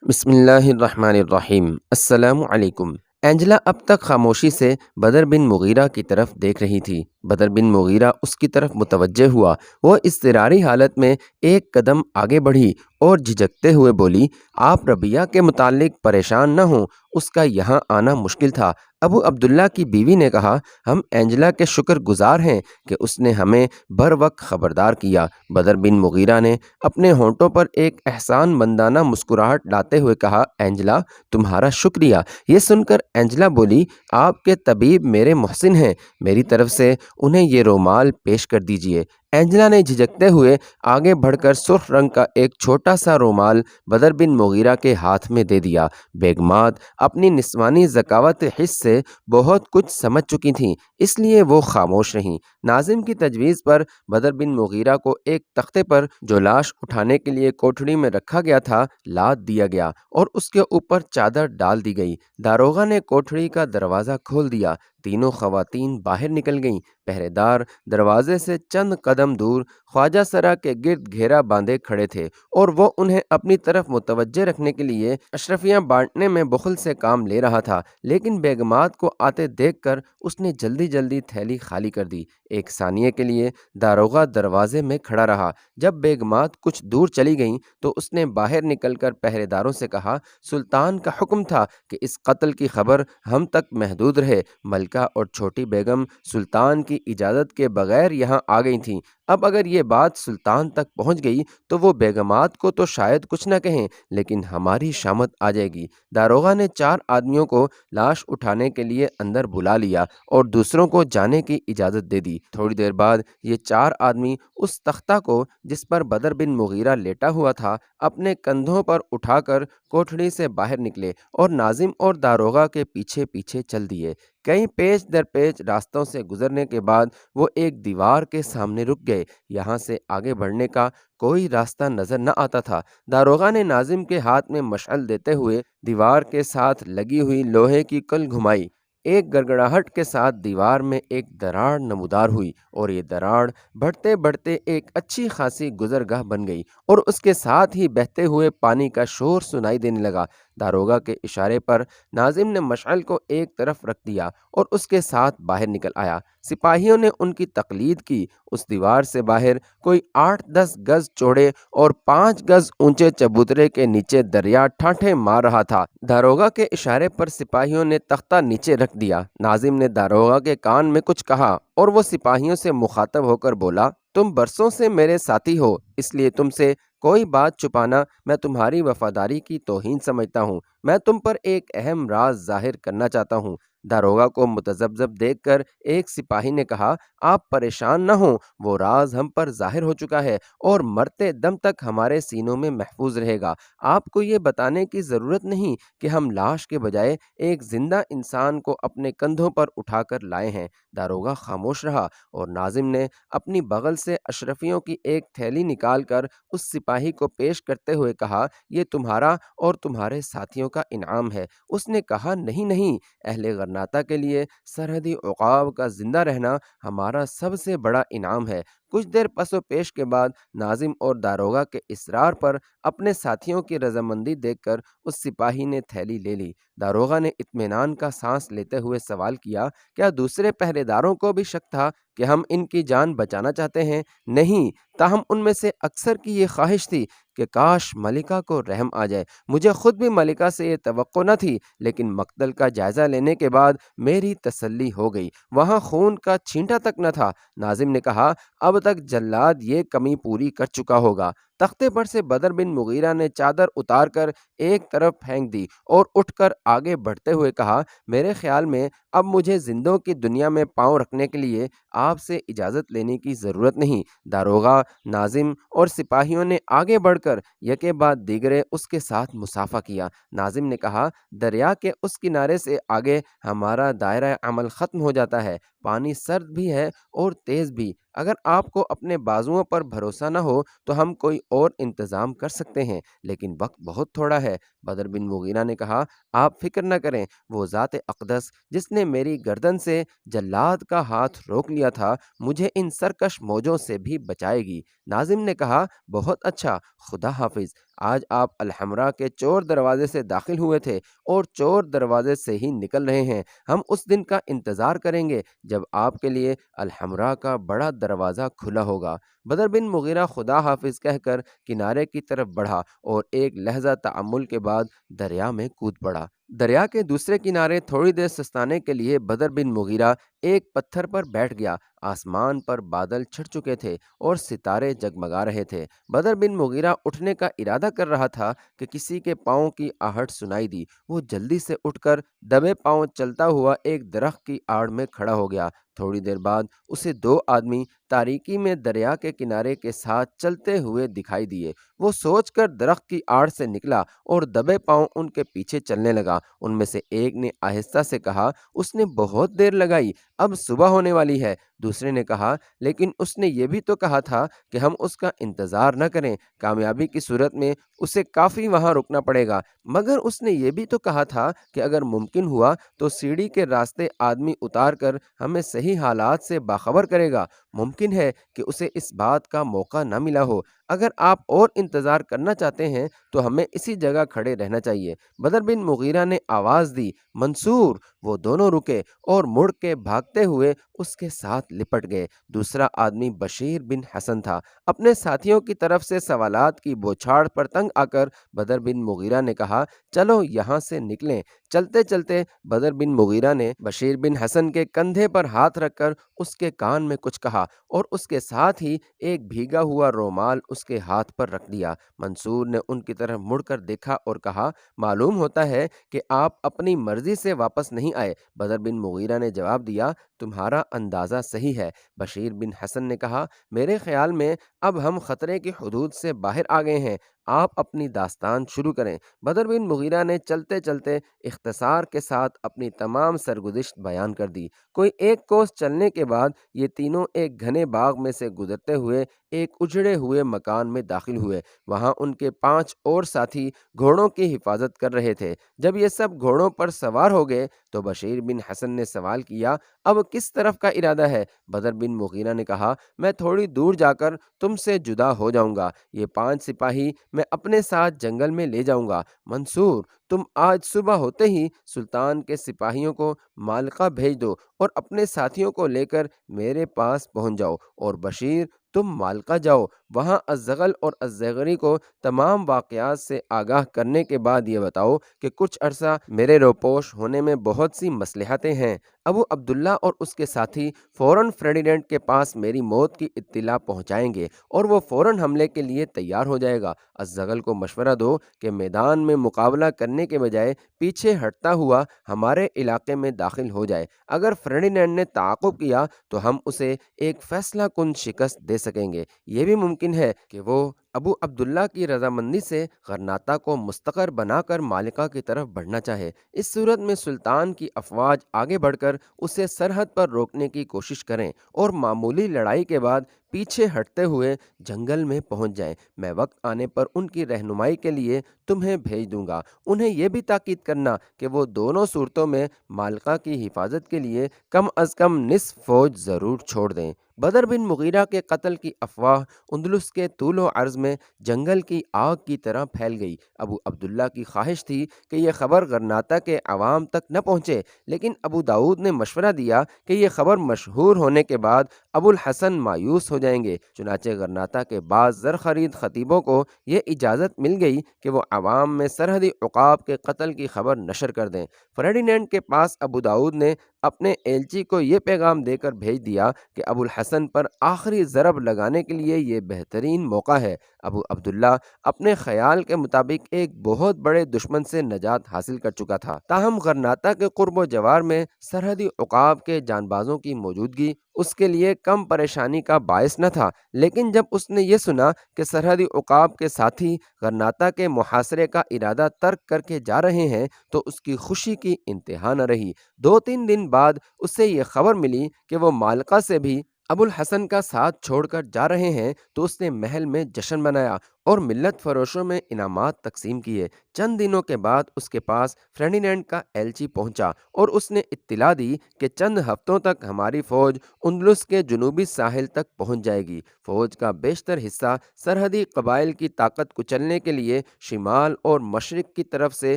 بسم اللہ الرحمن الرحیم۔ السلام علیکم۔ اینجلا اب تک خاموشی سے بدر بن مغیرہ کی طرف دیکھ رہی تھی۔ بدر بن مغیرہ اس کی طرف متوجہ ہوا۔ وہ اضطراری حالت میں ایک قدم آگے بڑھی اور جھجکتے ہوئے بولی، آپ ربیہ کے متعلق پریشان نہ ہوں، اس کا یہاں آنا مشکل تھا۔ ابو عبداللہ کی بیوی نے کہا، ہم اینجلا کے شکر گزار ہیں کہ اس نے ہمیں بر وقت خبردار کیا۔ بدر بن مغیرہ نے اپنے ہونٹوں پر ایک احسان مندانہ مسکراہٹ لاتے ہوئے کہا، اینجلا تمہارا شکریہ۔ یہ سن کر اینجلا بولی، آپ کے طبیب میرے محسن ہیں، میری طرف سے انہیں یہ رومال پیش کر دیجیے۔ اینجلا نے جھجکتے ہوئے آگے بڑھ کر سرخ رنگ کا ایک چھوٹا سا رومال بدر بن مغیرہ کے ہاتھ میں دے دیا۔ بیگمات اپنی نسوانی ذکاوت حس سے بہت کچھ سمجھ چکی تھیں، اس لیے وہ خاموش رہیں۔ ناظم کی تجویز پر بدر بن مغیرہ کو ایک تختے پر جو لاش اٹھانے کے لیے کوٹھڑی میں رکھا گیا تھا لاد دیا گیا اور اس کے اوپر چادر ڈال دی گئی۔ داروغہ نے کوٹھڑی کا دروازہ کھول دیا۔ تینوں خواتین باہر نکل گئیں۔ پہرے دار دروازے سے چند قدم دور خواجہ سرا کے گرد گھیرا باندھے کھڑے تھے اور وہ انہیں اپنی طرف متوجہ رکھنے کے لیے اشرفیاں بانٹنے میں بخل سے کام لے رہا تھا، لیکن بیگمات کو آتے دیکھ کر اس نے جلدی جلدی تھیلی خالی کر دی۔ ایک ثانیے کے لیے داروغہ دروازے میں کھڑا رہا۔ جب بیگمات کچھ دور چلی گئیں تو اس نے باہر نکل کر پہرے داروں سے کہا، سلطان کا حکم تھا کہ اس قتل کی خبر ہم تک محدود رہے۔ ملکہ اور چھوٹی بیگم سلطان کی اجازت کے بغیر یہاں آ گئی تھیں۔ اب اگر یہ بات سلطان تک پہنچ گئی تو وہ بیگمات کو تو شاید کچھ نہ کہیں، لیکن ہماری شامت آ جائے گی۔ داروغہ نے 4 آدمیوں کو لاش اٹھانے کے لیے اندر بلا لیا اور دوسروں کو جانے کی اجازت دے دی۔ تھوڑی دیر بعد یہ 4 آدمی اس تختہ کو جس پر بدر بن مغیرہ لیٹا ہوا تھا اپنے کندھوں پر اٹھا کر کوٹھڑی سے باہر نکلے اور ناظم اور داروغہ کے پیچھے پیچھے چل دیے۔ کئی پیچ در پیچ راستوں سے گزرنے کے بعد وہ ایک دیوار کے سامنے رک گئے۔ یہاں سے آگے بڑھنے کا کوئی راستہ نظر نہ آتا تھا۔ داروغہ نے ناظم کے ہاتھ میں مشعل دیتے ہوئے دیوار کے ساتھ لگی ہوئی لوہے کی کل گھمائی۔ ایک گڑگڑاہٹ کے ساتھ دیوار میں ایک دراڑ نمودار ہوئی اور یہ دراڑ بڑھتے بڑھتے ایک اچھی خاصی گزرگاہ بن گئی اور اس کے ساتھ ہی بہتے ہوئے پانی کا شور سنائی دینے لگا۔ داروغہ کے اشارے پر ناظم نے مشعل کو ایک طرف رکھ دیا اور اس کے ساتھ باہر نکل آیا۔ سپاہیوں نے ان کی تقلید کی۔ اس دیوار سے باہر کوئی 8-10 گز چوڑے اور 5 گز اونچے چبوترے کے نیچے دریا ٹھانٹھے مار رہا تھا۔ داروغہ کے اشارے پر سپاہیوں نے تختہ نیچے رکھ دیا۔ ناظم نے داروغہ کے کان میں کچھ کہا اور وہ سپاہیوں سے مخاطب ہو کر بولا، تم برسوں سے میرے ساتھی ہو، اس لیے تم سے کوئی بات چھپانا میں تمہاری وفاداری کی توہین سمجھتا ہوں۔ میں تم پر ایک اہم راز ظاہر کرنا چاہتا ہوں۔ داروغہ کو متذبذب دیکھ کر ایک سپاہی نے کہا، آپ پریشان نہ ہوں، وہ راز ہم پر ظاہر ہو چکا ہے اور مرتے دم تک ہمارے سینوں میں محفوظ رہے گا۔ آپ کو یہ بتانے کی ضرورت نہیں کہ ہم لاش کے بجائے ایک زندہ انسان کو اپنے کندھوں پر اٹھا کر لائے ہیں۔ داروغہ خاموش رہا اور ناظم نے اپنی بغل سے اشرفیوں کی ایک تھیلی نکال کر اس سپاہی کو پیش کرتے ہوئے کہا، یہ تمہارا اور تمہارے ساتھیوں کا انعام ہے۔ اس نے کہا، نہیں نہیں، اہل غرناطہ کے لیے سرحدی عقاب کا زندہ رہنا ہمارا سب سے بڑا انعام ہے۔ کچھ دیر پس و پیش کے بعد ناظم اور داروغہ کے اصرار پر اپنے ساتھیوں کی رضامندی دیکھ کر اس سپاہی نے تھیلی لے لی۔ داروغہ نے اطمینان کا سانس لیتے ہوئے سوال کیا، کیا دوسرے پہرے داروں کو بھی شک تھا کہ ہم ان کی جان بچانا چاہتے ہیں؟ نہیں، تاہم ان میں سے اکثر کی یہ خواہش تھی کہ کاش ملکہ کو رحم آ جائے۔ مجھے خود بھی ملکہ سے یہ توقع نہ تھی، لیکن مقتل کا جائزہ لینے کے بعد میری تسلی ہو گئی۔ وہاں خون کا چھینٹا تک نہ تھا۔ ناظم نے کہا، اب تک جلاد یہ کمی پوری کر چکا ہوگا۔ تختے پر سے بدر بن مغیرہ نے چادر اتار کر ایک طرف پھینک دی اور اٹھ کر آگے بڑھتے ہوئے کہا، میرے خیال میں اب مجھے زندوں کی دنیا میں پاؤں رکھنے کے لیے آپ سے اجازت لینے کی ضرورت نہیں۔ داروغہ، ناظم اور سپاہیوں نے آگے بڑھ کر یکے بعد دیگرے اس کے ساتھ مصافحہ کیا۔ ناظم نے کہا، دریا کے اس کنارے سے آگے ہمارا دائرہ عمل ختم ہو جاتا ہے۔ پانی سرد بھی ہے اور تیز بھی۔ اگر آپ کو اپنے بازوؤں پر بھروسہ نہ ہو تو ہم کوئی اور انتظام کر سکتے ہیں، لیکن وقت بہت تھوڑا ہے۔ بدر بن مغیرہ نے کہا، آپ فکر نہ کریں، وہ ذات اقدس جس نے میری گردن سے جلاد کا ہاتھ روک لیا تھا مجھے ان سرکش موجوں سے بھی بچائے گی۔ ناظم نے کہا، بہت اچھا، خدا حافظ۔ آج آپ الحمرا کے چور دروازے سے داخل ہوئے تھے اور چور دروازے سے ہی نکل رہے ہیں۔ ہم اس دن کا انتظار کریں گے جب آپ کے لیے الحمرا کا بڑا دروازہ کھلا ہوگا۔ بدر بن مغیرہ خدا حافظ کہہ کر کنارے کی طرف بڑھا اور ایک لحظہ تأمل کے بعد دریا میں کود پڑا۔ دریا کے دوسرے کنارے تھوڑی دیر سستانے کے لیے بدر بن مغیرہ ایک پتھر پر بیٹھ گیا۔ آسمان پر بادل چھٹ چکے تھے اور ستارے جگمگا رہے تھے۔ بدر بن مغیرہ اٹھنے کا ارادہ کر رہا تھا کہ کسی کے پاؤں کی آہٹ سنائی دی۔ وہ جلدی سے اٹھ کر دبے پاؤں چلتا ہوا ایک درخت کی آڑ میں کھڑا ہو گیا۔ تھوڑی دیر بعد اسے دو آدمی تاریکی میں دریا کے کنارے کے ساتھ چلتے ہوئے دکھائی دیے۔ وہ سوچ کر درخت کی آڑ سے نکلا اور دبے پاؤں ان کے پیچھے چلنے لگا۔ ان میں سے ایک نے آہستہ سے کہا، اس نے بہت دیر لگائی، اب صبح ہونے والی ہے۔ دوسرے نے کہا، لیکن اس نے یہ بھی تو کہا تھا کہ ہم اس کا انتظار نہ کریں، کامیابی کی صورت میں اسے کافی وہاں رکنا پڑے گا۔ مگر اس نے یہ بھی تو کہا تھا کہ اگر ممکن ہوا تو سیڑھی کے راستے آدمی اتار کر ہمیں صحیح حالات سے باخبر کرے گا۔ ممکن ہے کہ اسے اس بات کا موقع نہ ملا ہو۔ اگر آپ اور انتظار کرنا چاہتے ہیں تو ہمیں اسی جگہ کھڑے رہنا چاہیے۔ بدر بن مغیرہ نے آواز دی، منصور! وہ دونوں رکے اور مڑ کے بھاگتے ہوئے اس کے ساتھ لپٹ گئے۔ دوسرا آدمی بشیر بن حسن تھا۔ اپنے ساتھیوں کی طرف سے سوالات کی بوچھاڑ پر تنگ آ کر بدر بن مغیرہ نے کہا، چلو یہاں سے نکلیں۔ چلتے چلتے بدر بن مغیرہ نے بشیر بن حسن کے کندھے پر ہاتھ رکھ کر اس کے کان میں کچھ کہا اور اس کے ساتھ ہی ایک بھیگا ہوا رومال اس کے ہاتھ پر رکھ دیا۔ منصور نے ان کی طرف مڑ کر دیکھا اور کہا، معلوم ہوتا ہے کہ آپ اپنی مرضی سے واپس نہیں آئے۔ بدر بن مغیرہ نے جواب دیا، تمہارا اندازہ صحیح ہے۔ بشیر بن حسن نے کہا، میرے خیال میں اب ہم خطرے کی حدود سے باہر آ گئے ہیں، آپ اپنی داستان شروع کریں۔ بدر بن مغیرہ نے چلتے چلتے اختصار کے ساتھ اپنی تمام سرگزشت بیان کر دی۔ کوئی ایک کوس چلنے کے بعد یہ تینوں ایک گھنے باغ میں سے گزرتے ہوئے ایک اجڑے ہوئے مکان میں داخل ہوئے۔ وہاں ان کے 5 اور ساتھی گھوڑوں کی حفاظت کر رہے تھے۔ جب یہ سب گھوڑوں پر سوار ہو گئے تو بشیر بن حسن نے سوال کیا، اب کس طرف کا ارادہ ہے؟ بدر بن مغیرہ نے کہا، میں تھوڑی دور جا کر تم سے جدا ہو جاؤں گا۔ یہ 5 سپاہی میں اپنے ساتھ جنگل میں لے جاؤں گا۔ منصور، تم آج صبح ہوتے ہی سلطان کے سپاہیوں کو مالقہ بھیج دو اور اپنے ساتھیوں کو لے کر میرے پاس پہنچ جاؤ، اور بشیر تم مالقہ جاؤ، وہاں الزغل اور الزیغری کو تمام واقعات سے آگاہ کرنے کے بعد یہ بتاؤ کہ کچھ عرصہ میرے روپوش ہونے میں بہت سی مصلحتیں ہیں۔ ابو عبداللہ اور اس کے ساتھی فوراً فرڈینینڈ کے پاس میری موت کی اطلاع پہنچائیں گے اور وہ فوراً حملے کے لیے تیار ہو جائے گا۔ الزغل کو مشورہ دو کہ میدان میں مقابلہ کرنے کے بجائے پیچھے ہٹتا ہوا ہمارے علاقے میں داخل ہو جائے۔ اگر فرڈینینڈ نے تعاقب کیا تو ہم اسے ایک فیصلہ کن شکست دے سکیں گے۔ یہ بھی ممکن ہے کہ وہ ابو عبداللہ کی رضامندی سے غرناطہ کو مستقر بنا کر مالکہ کی طرف بڑھنا چاہے۔ اس صورت میں سلطان کی افواج آگے بڑھ کر اسے سرحد پر روکنے کی کوشش کریں اور معمولی لڑائی کے بعد پیچھے ہٹتے ہوئے جنگل میں پہنچ جائیں۔ میں وقت آنے پر ان کی رہنمائی کے لیے تمہیں بھیج دوں گا۔ انہیں یہ بھی تاکید کرنا کہ وہ دونوں صورتوں میں مالکہ کی حفاظت کے لیے کم از کم نصف فوج ضرور چھوڑ دیں۔ بدر بن مغیرہ کے قتل کی افواہ اندلس کے طول و عرض میں جنگل کی آگ کی طرح پھیل گئی۔ ابو عبداللہ کی خواہش تھی کہ یہ خبر غرناطہ کے عوام تک نہ پہنچے، لیکن ابو داؤد نے مشورہ دیا کہ یہ خبر مشہور ہونے کے بعد ابو الحسن مایوس ہو جائیں گے۔ چنانچہ غرناطہ کے بعض زرخرید خطیبوں کو یہ اجازت مل گئی کہ وہ عوام میں سرحدی عقاب کے قتل کی خبر نشر کر دیں۔ فرڈینینڈ کے پاس ابو داؤد نے اپنے ایلچی کو یہ پیغام دے کر بھیج دیا کہ ابو الحسن پر آخری ضرب لگانے کے لیے یہ بہترین موقع ہے۔ ابو عبداللہ اپنے خیال کے مطابق ایک بہت بڑے دشمن سے نجات حاصل کر چکا تھا، تاہم غرناطہ کے قرب و جوار میں سرحدی عقاب کے جانبازوں کی موجودگی اس کے لیے کم پریشانی کا باعث نہ تھا۔ لیکن جب اس نے یہ سنا کہ سرحدی عقاب کے ساتھی غرناطہ کے محاصرے کا ارادہ ترک کر کے جا رہے ہیں تو اس کی خوشی کی انتہا نہ رہی۔ 2-3 دن بعد اسے یہ خبر ملی کہ وہ مالقہ سے بھی ابو الحسن کا ساتھ چھوڑ کر جا رہے ہیں تو اس نے محل میں جشن منایا اور ملت فروشوں میں انعامات تقسیم کیے۔ چند دنوں کے بعد اس کے پاس فرڈینینڈ کا ایلچی پہنچا اور اس نے اطلاع دی کہ چند ہفتوں تک ہماری فوج اندلس کے جنوبی ساحل تک پہنچ جائے گی۔ فوج کا بیشتر حصہ سرحدی قبائل کی طاقت کچلنے کے لیے شمال اور مشرق کی طرف سے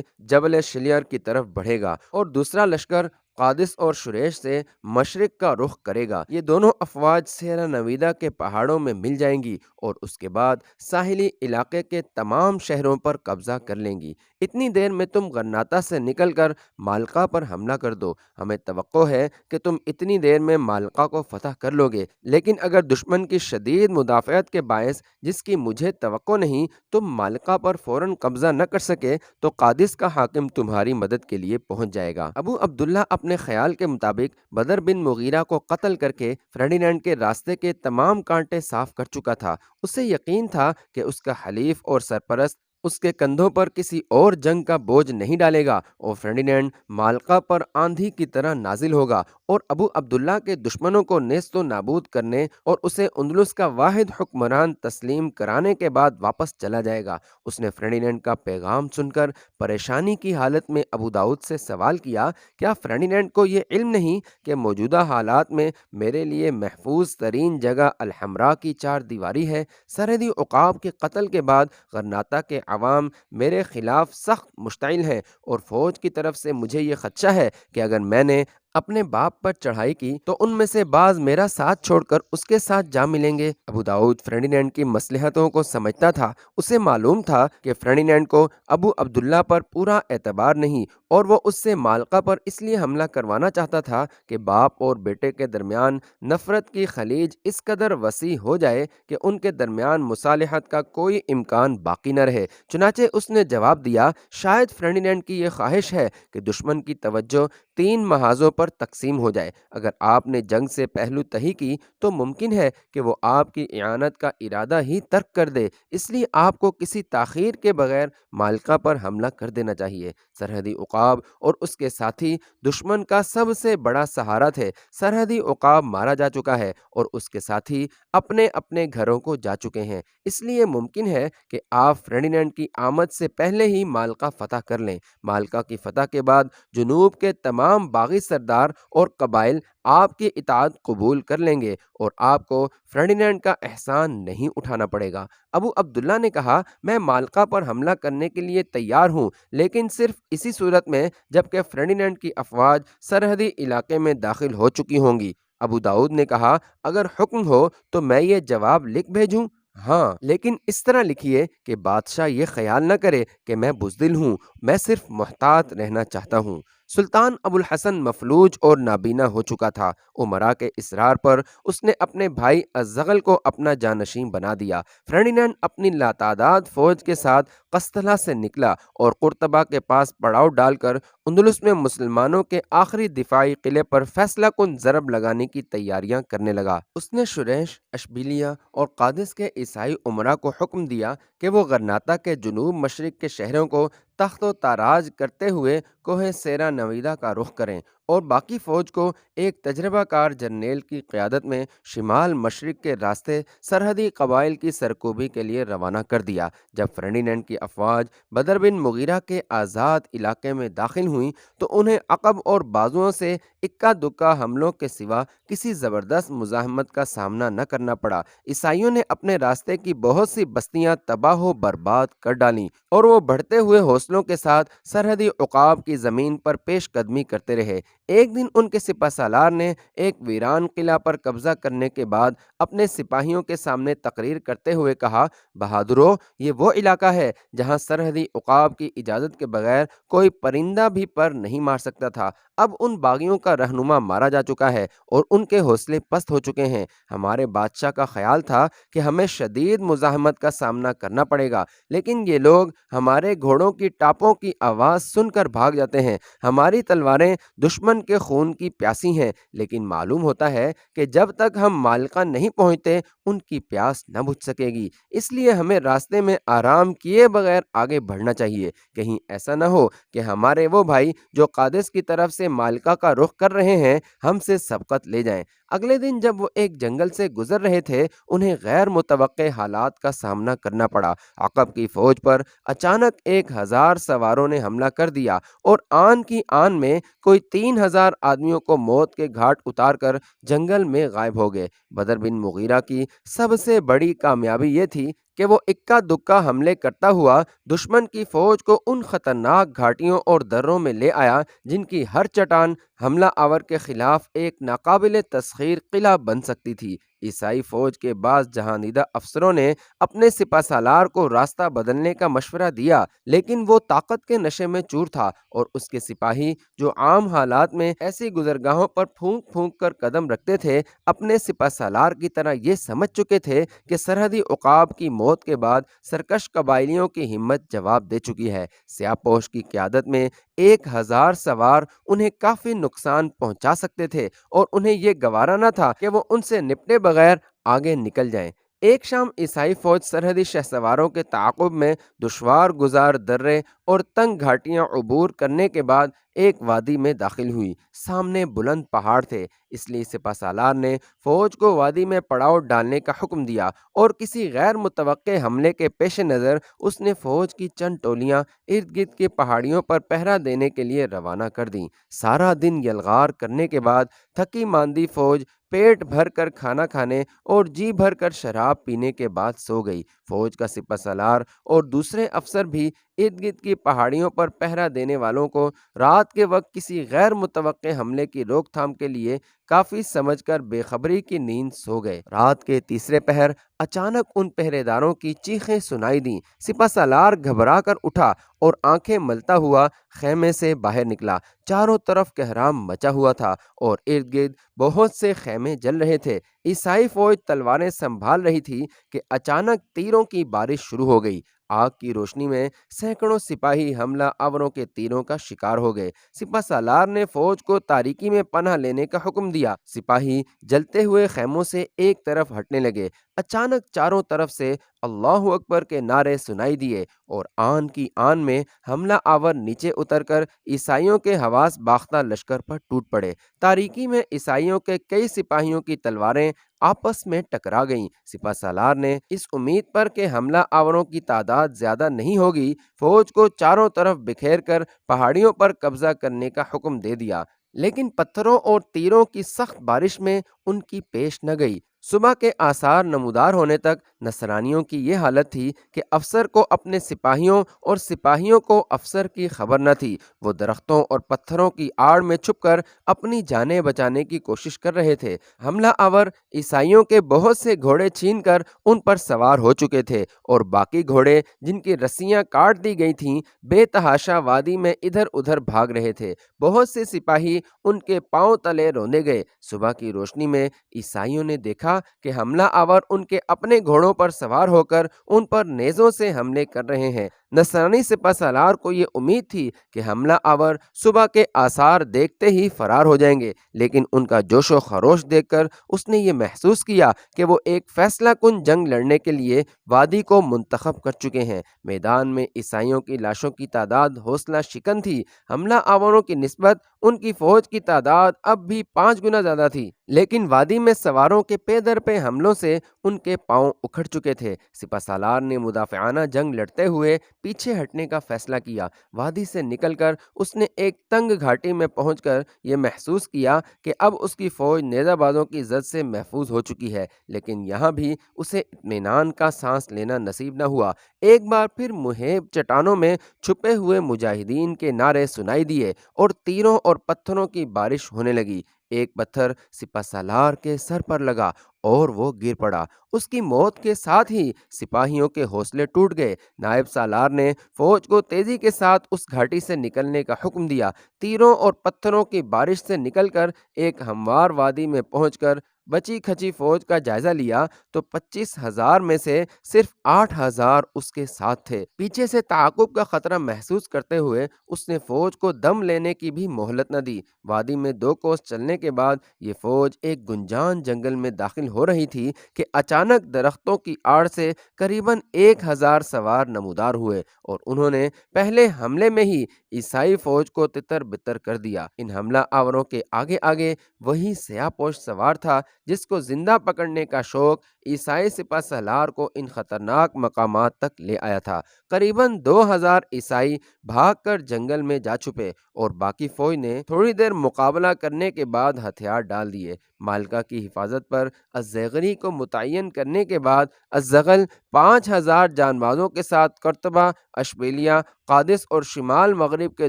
جبل شلیئر کی طرف بڑھے گا اور دوسرا لشکر قادس اور شریش سے مشرق کا رخ کرے گا۔ یہ دونوں افواج سیرا نویدا کے پہاڑوں میں مل جائیں گی اور اس کے بعد ساحلی علاقے کے تمام شہروں پر قبضہ کر لیں گی۔ اتنی دیر میں تم غرناطہ سے نکل کر مالقا پر حملہ کر دو۔ ہمیں توقع ہے کہ تم اتنی دیر میں مالقا کو فتح کر لو گے، لیکن اگر دشمن کی شدید مدافعت کے باعث، جس کی مجھے توقع نہیں، تم مالقا پر فوراً قبضہ نہ کر سکے تو قادس کا حاکم تمہاری مدد کے لیے پہنچ جائے گا۔ ابو عبداللہ اپنے خیال کے مطابق بدر بن مغیرہ کو قتل کر کے فرڈینینڈ کے راستے کے تمام کانٹے صاف کر چکا تھا۔ اسے یقین تھا کہ اس کا حلیف اور سرپرست اس کے کندھوں پر کسی اور جنگ کا بوجھ نہیں ڈالے گا اور فرڈینینڈ مالقا پر آندھی کی طرح نازل ہوگا اور ابو عبداللہ کے دشمنوں کو نیست و نابود کرنے اور اسے اندلس کا واحد حکمران تسلیم کرانے کے بعد واپس چلا جائے گا۔ اس نے فرڈینینڈ کا پیغام سن کر پریشانی کی حالت میں ابو داؤد سے سوال کیا، کیا فرڈینینڈ کو یہ علم نہیں کہ موجودہ حالات میں میرے لیے محفوظ ترین جگہ الحمراء کی چار دیواری ہے؟ سرحدی عقاب کے قتل کے بعد غرناطہ کے عوام میرے خلاف سخت مشتعل ہیں اور فوج کی طرف سے مجھے یہ خدشہ ہے کہ اگر میں نے اپنے باپ پر چڑھائی کی تو ان میں سے بعض میرا ساتھ چھوڑ کر اس کے ساتھ جا ملیں گے۔ ابو داؤد فرڈینینڈ کی مصلحتوں کو سمجھتا تھا۔ اسے معلوم تھا کہ فرڈینینڈ کو ابو عبداللہ پر پورا اعتبار نہیں اور وہ اس سے مالقا پر اس لیے حملہ کروانا چاہتا تھا کہ باپ اور بیٹے کے درمیان نفرت کی خلیج اس قدر وسیع ہو جائے کہ ان کے درمیان مصالحت کا کوئی امکان باقی نہ رہے۔ چنانچہ اس نے جواب دیا، شاید فرڈینینڈ کی یہ خواہش ہے کہ دشمن کی توجہ 3 محاذوں پر تقسیم ہو جائے۔ اگر آپ نے جنگ سے پہلو تہی کی تو ممکن ہے کہ وہ آپ کی اعانت کا ارادہ ہی ترک کر دے، اس لیے آپ کو کسی تاخیر کے بغیر مالقا پر حملہ کر دینا چاہیے۔ سرحدی عقاب اور اس کے ساتھی دشمن کا سب سے بڑا سہارا تھے۔ سرحدی عقاب مارا جا چکا ہے اور اس کے ساتھی اپنے اپنے گھروں کو جا چکے ہیں، اس لیے ممکن ہے کہ آپ فرڈینینڈ کی آمد سے پہلے ہی مالقا فتح کر لیں۔ مالقا کی فتح کے بعد جنوب کے تمام باغی سردار اور قبائل آپ کی اطاعت قبول کر لیں گے اور آپ کو فرڈینینڈ کا احسان نہیں اٹھانا پڑے گا۔ ابو عبداللہ نے کہا، میں مالقا پر حملہ کرنے کے لیے تیار ہوں، لیکن صرف اسی صورت میں جبکہ فرڈینینڈ کی افواج سرحدی علاقے میں داخل ہو چکی ہوں گی۔ ابو داؤد نے کہا، اگر حکم ہو تو میں یہ جواب لکھ بھیجوں؟ ہاں، لیکن اس طرح لکھیے کہ بادشاہ یہ خیال نہ کرے کہ میں بزدل ہوں، میں صرف محتاط رہنا چاہتا ہوں۔ سلطان ابو الحسن مفلوج اور نابینا ہو چکا تھا۔ امراء کے اصرار پر اس نے اپنے بھائی الزغل کو اپنا جانشین بنا دیا۔ فرڈینینڈ اپنی لاتعداد فوج کے ساتھ قسطلہ سے نکلا اور قرطبہ کے پاس پڑاؤ ڈال کر اندلس میں مسلمانوں کے آخری دفاعی قلعے پر فیصلہ کن ضرب لگانے کی تیاریاں کرنے لگا۔ اس نے شریش، اشبیلیہ اور قادس کے عیسائی امراء کو حکم دیا کہ وہ غرناطہ کے جنوب مشرق کے شہروں کو تخت و تاراج کرتے ہوئے کوہ سیرا نویدا کا رخ کریں اور باقی فوج کو ایک تجربہ کار جرنیل کی قیادت میں شمال مشرق کے راستے سرحدی قبائل کی سرکوبی کے لیے روانہ کر دیا۔ جب فرڈینینڈ کی افواج بدر بن مغیرہ کے آزاد علاقے میں داخل ہوئیں تو انہیں عقب اور بازوؤں سے اکا دکا حملوں کے سوا کسی زبردست مزاحمت کا سامنا نہ کرنا پڑا۔ عیسائیوں نے اپنے راستے کی بہت سی بستیاں تباہ و برباد کر ڈالیں اور وہ بڑھتے ہوئے حوصلوں کے ساتھ سرحدی عقاب کی زمین پر پیش قدمی کرتے رہے۔ ایک دن ان کے سپہ سالار نے ایک ویران قلعہ پر قبضہ کرنے کے بعد اپنے سپاہیوں کے سامنے تقریر کرتے ہوئے کہا، بہادرو، یہ وہ علاقہ ہے جہاں سرحدی عقاب کی اجازت کے بغیر کوئی پرندہ بھی پر نہیں مار سکتا تھا۔ اب ان باغیوں کا رہنما مارا جا چکا ہے اور ان کے حوصلے پست ہو چکے ہیں۔ ہمارے بادشاہ کا خیال تھا کہ ہمیں شدید مزاحمت کا سامنا کرنا پڑے گا، لیکن یہ لوگ ہمارے گھوڑوں کی ٹاپوں کی آواز سن کر بھاگ جاتے ہیں۔ ہماری تلواریں دشمن دشمن کے خون کی پیاسی ہیں، لیکن معلوم ہوتا ہے کہ جب تک ہم مالکہ نہیں پہنچتے ان کی پیاس نہ بجھ سکے گی۔ اس لیے ہمیں راستے میں آرام کیے بغیر آگے بڑھنا چاہیے، کہیں ایسا نہ ہو کہ ہمارے وہ بھائی جو قادس کی طرف سے مالکہ کا رخ کر رہے ہیں ہم سے سبقت لے جائیں۔ اگلے دن جب وہ ایک جنگل سے گزر رہے تھے، انہیں غیر متوقع حالات کا سامنا کرنا پڑا۔ عقب کی فوج پر اچانک 1000 سواروں نے حملہ کر دیا اور آن کی آن میں کوئی 3000 آدمیوں کو موت کے گھاٹ اتار کر جنگل میں غائب ہو گئے۔ بدر بن مغیرہ کی سب سے بڑی کامیابی یہ تھی کہ وہ اکا دکا حملے کرتا ہوا دشمن کی فوج کو ان خطرناک گھاٹیوں اور دروں میں لے آیا جن کی ہر چٹان حملہ آور کے خلاف ایک ناقابل تسخیر قلعہ بن سکتی تھی۔ عیسائی فوج کے بعض جہاندیدہ افسروں نے اپنے سپہ سالار کو راستہ بدلنے کا مشورہ دیا، لیکن وہ طاقت کے نشے میں چور تھا اور اس کے سپاہی جو عام حالات میں ایسی گزرگاہوں پر پھونک پھونک کر قدم رکھتے تھے، اپنے سپہ سالار کی طرح یہ سمجھ چکے تھے کہ سرحدی عقاب کی موت کے بعد سرکش قبائلیوں کی ہمت جواب دے چکی ہے۔ سیاہ پوش کی قیادت میں 1000 سوار انہیں کافی نقصان پہنچا سکتے تھے اور انہیں یہ گوارا نہ تھا کہ وہ ان سے نپٹے بغیر آگے نکل جائیں۔ ایک شام عیسائی فوج سرحدی شہسواروں کے تعاقب میں دشوار گزار درے اور تنگ گھاٹیاں عبور کرنے کے بعد ایک وادی میں داخل ہوئی۔ سامنے بلند پہاڑ تھے، اس لیے سپہ سالار نے فوج کو وادی میں پڑاؤ ڈالنے کا حکم دیا اور کسی غیر متوقع حملے کے پیش نظر اس نے فوج کی چند ٹولیاں ارد گرد کے پہاڑیوں پر پہرا دینے کے لیے روانہ کر دیں۔ سارا دن یلغار کرنے کے بعد تھکی ماندی فوج پیٹ بھر کر کھانا کھانے اور جی بھر کر شراب پینے کے بعد سو گئی۔ فوج کا سپہ سالار اور دوسرے افسر بھی ارد گرد کی پہاڑیوں پر پہرا دینے والوں کو رات کے وقت کسی غیر متوقع حملے کی روک تھام کے لیے کافی سمجھ کر بے خبری کی نیند سو گئے۔ رات کے تیسرے پہر اچانک ان پہرے داروں کی چیخیں سنائی دیں۔ سپہ سالار گھبرا کر اٹھا اور آنکھیں ملتا ہوا خیمے سے باہر نکلا۔ چاروں طرف کہرام مچا ہوا تھا اور ارد گرد بہت سے خیمے جل رہے تھے۔ عیسائی فوج تلواریں سنبھال رہی تھی کہ اچانک تیروں کی بارش شروع ہو گئی۔ آگ کی روشنی میں سینکڑوں سپاہی حملہ آوروں کے تیروں کا شکار ہو گئے۔ سپہ سالار نے فوج کو تاریکی میں پناہ لینے کا حکم دیا۔ سپاہی جلتے ہوئے خیموں سے ایک طرف ہٹنے لگے۔ اچانک چاروں طرف سے اللہ اکبر کے نعرے سنائی دیے اور آن کی آن میں حملہ آور نیچے اتر کر عیسائیوں کے حواس باختہ لشکر پر ٹوٹ پڑے۔ تاریکی میں عیسائیوں کے کئی سپاہیوں کی تلواریں آپس میں ٹکرا گئیں۔ سپہ سالار نے اس امید پر کہ حملہ آوروں کی تعداد زیادہ نہیں ہوگی، فوج کو چاروں طرف بکھیر کر پہاڑیوں پر قبضہ کرنے کا حکم دے دیا، لیکن پتھروں اور تیروں کی سخت بارش میں ان کی پیش نہ گئی۔ صبح کے آثار نمودار ہونے تک نصرانیوں کی یہ حالت تھی کہ افسر کو اپنے سپاہیوں اور سپاہیوں کو افسر کی خبر نہ تھی۔ وہ درختوں اور پتھروں کی آڑ میں چھپ کر اپنی جانیں بچانے کی کوشش کر رہے تھے۔ حملہ آور عیسائیوں کے بہت سے گھوڑے چھین کر ان پر سوار ہو چکے تھے اور باقی گھوڑے جن کی رسیاں کاٹ دی گئی تھیں بے تحاشا وادی میں ادھر ادھر بھاگ رہے تھے۔ بہت سے سپاہی ان کے پاؤں تلے روندے گئے۔ صبح کی روشنی میں عیسائیوں نے دیکھا کہ حملہ آور ان کے اپنے گھوڑوں پر سوار ہو کر ان پر نیزوں سے حملے کر رہے ہیں۔ نصرانی سپہ سالار کو یہ امید تھی کہ حملہ آور صبح کے آثار دیکھتے ہی فرار ہو جائیں گے، لیکن ان کا جوش و خروش دیکھ کر اس نے یہ محسوس کیا کہ وہ ایک فیصلہ کن جنگ لڑنے کے لیے وادی کو منتخب کر چکے ہیں۔ میدان میں عیسائیوں کی لاشوں کی تعداد حوصلہ شکن تھی۔ حملہ آوروں کی نسبت ان کی فوج کی تعداد اب بھی 5 گنا زیادہ تھی، لیکن وادی میں سواروں کے پے در پہ حملوں سے ان کے پاؤں اکھڑ چکے تھے۔ سپہ سالار نے مدافعانہ جنگ لڑتے ہوئے پیچھے ہٹنے کا فیصلہ کیا۔ وادی سے نکل کر اس نے ایک تنگ گھاٹی میں پہنچ کر یہ محسوس کیا کہ اب اس کی فوج نیزہ بازوں کی زد سے محفوظ ہو چکی ہے، لیکن یہاں بھی اسے اطمینان کا سانس لینا نصیب نہ ہوا۔ ایک بار پھر مہیب چٹانوں میں چھپے ہوئے مجاہدین کے نعرے سنائی دیے اور تیروں اور پتھروں کی بارش ہونے لگی۔ ایک پتھر سپہ سالار کے سر پر لگا اور وہ گر پڑا۔ اس کی موت کے ساتھ ہی سپاہیوں کے حوصلے ٹوٹ گئے۔ نائب سالار نے فوج کو تیزی کے ساتھ اس گھاٹی سے نکلنے کا حکم دیا۔ تیروں اور پتھروں کی بارش سے نکل کر ایک ہموار وادی میں پہنچ کر بچی کھچی فوج کا جائزہ لیا تو 25,000 میں سے صرف 8,000 اس کے ساتھ تھے۔ پیچھے سے تعاقب کا خطرہ محسوس کرتے ہوئے اس نے فوج کو دم لینے کی بھی مہلت نہ دی۔ وادی میں 2 کوس چلنے کے بعد یہ فوج ایک گنجان جنگل میں داخل ہو رہی تھی کہ اچانک درختوں کی آڑ سے قریباً 1,000 سوار نمودار ہوئے اور انہوں نے پہلے حملے میں ہی عیسائی فوج کو تتر بتر کر دیا۔ ان حملہ آوروں کے آگے آگے وہی سیاہ پوش سوار تھا جس کو زندہ پکڑنے کا شوق عیسائی سپہ سالار کو ان خطرناک مقامات تک لے آیا تھا۔ قریباً 2,000 عیسائی بھاگ کر جنگل میں جا چھپے اور باقی فوج نے تھوڑی دیر مقابلہ کرنے کے بعد ہتھیار ڈال دیے۔ مالکہ کی حفاظت پر الزغری کو متعین کرنے کے بعد الزغل 5,000 جانبازوں کے ساتھ قرطبہ، اشبیلیہ، قادس اور شمال مغرب کے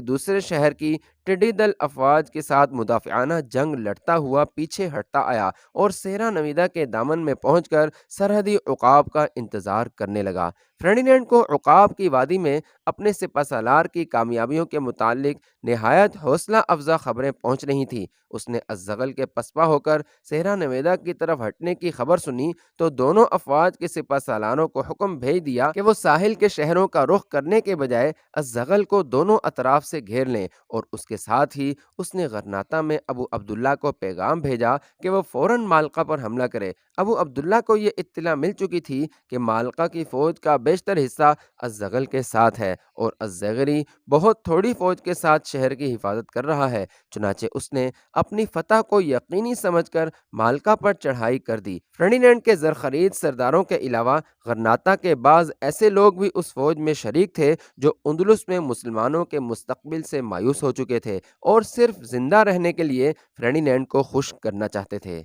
دوسرے شہر کی ٹڈی دل افواج کے ساتھ مدافعانہ جنگ لڑتا ہوا پیچھے ہٹتا آیا اور سیرا نویدہ کے دامن میں پہنچ کر سرحدی عقاب کا انتظار کرنے لگا۔ فرڈینینڈ کو عقاب کی وادی میں اپنے سپہ سالار کی کامیابیوں کے متعلق نہایت حوصلہ افزا خبریں پہنچ رہی تھیں۔ اس نے الزغل کے پسپا ہو کر سیرا نویدہ کی طرف ہٹنے کی خبر سنی تو دونوں افواج کے سپہ سالاروں کو حکم بھیج دیا کہ وہ ساحل کے شہروں کا رخ کرنے کے بجائے الزغل کو دونوں اطراف سے گھیر لیں، اور اس کے ساتھ ہی اس نے غرناطہ میں ابو عبداللہ کو پیغام بھیجا کہ وہ فوراً مالقہ پر حملہ کرے۔ ابو عبداللہ کو یہ اطلاع مل چکی تھی کہ مالقہ کی فوج کا بیشتر حصہ الزغل کے ساتھ ہے اور الزغری بہت تھوڑی فوج کے ساتھ شہر کی حفاظت کر رہا ہے۔ چنانچہ اس نے اپنی فتح کو یقینی سمجھ کر مالقہ پر چڑھائی کر دی۔ فرڈینینڈ کے زرخرید سرداروں کے علاوہ غرناطہ کے بعض ایسے لوگ بھی اس فوج میں شریک تھے جو اندلس میں مسلمانوں کے مستقبل سے مایوس ہو چکے تھے اور صرف زندہ رہنے کے لیے فرڈینینڈ کو خوش کرنا چاہتے تھے۔